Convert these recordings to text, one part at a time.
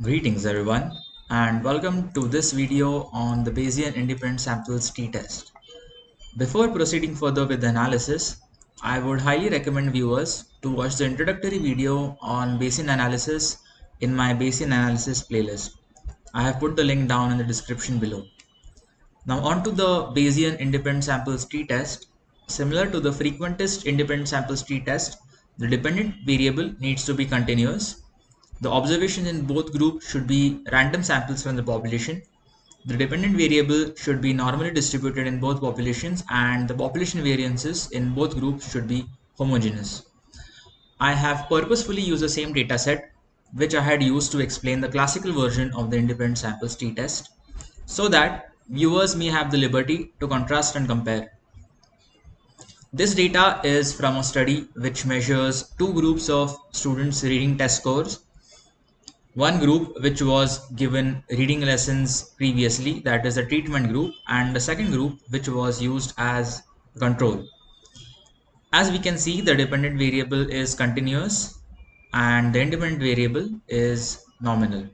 Greetings everyone, and welcome to this video on the Bayesian independent samples t-test. Before proceeding further with the analysis, I would highly recommend viewers to watch the introductory video on Bayesian analysis in my Bayesian analysis playlist. I have put the link down in the description below. Now on to the Bayesian independent samples t-test. Similar to the frequentist independent samples t-test, the dependent variable needs to be continuous. The observations in both groups should be random samples from the population. The dependent variable should be normally distributed in both populations, and the population variances in both groups should be homogeneous. I have purposefully used the same dataset which I had used to explain the classical version of the independent samples t-test, so that viewers may have the liberty to contrast and compare. This data is from a study which measures two groups of students' reading test scores. One group which was given reading lessons previously, that is the treatment group, and the second group which was used as control. As we can see, the dependent variable is continuous and the independent variable is nominal.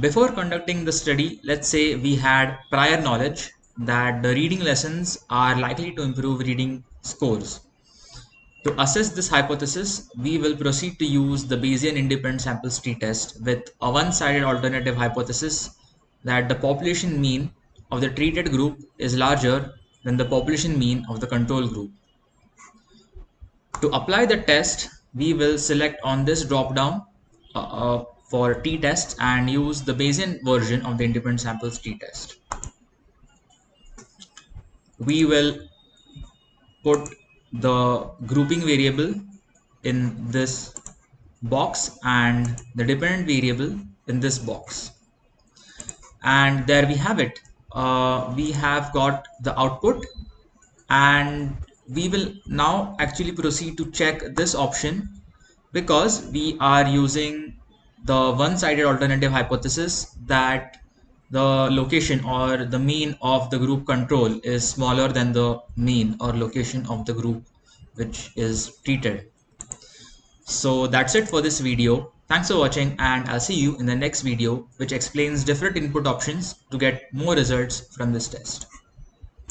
Before conducting the study, let's say we had prior knowledge that the reading lessons are likely to improve reading scores. To assess this hypothesis, we will proceed to use the Bayesian independent samples t-test with a one-sided alternative hypothesis that the population mean of the treated group is larger than the population mean of the control group. To apply the test, we will select on this drop-down for t-test and use the Bayesian version of the independent samples t-test. We will put the grouping variable in this box and the dependent variable in this box, and there we have it. We have got the output, and we will now actually proceed to check this option because we are using the one-sided alternative hypothesis that the location or the mean of the group control is smaller than the mean or location of the group which is treated. So that's it for this video. Thanks for watching, and I'll see you in the next video which explains different input options to get more results from this test.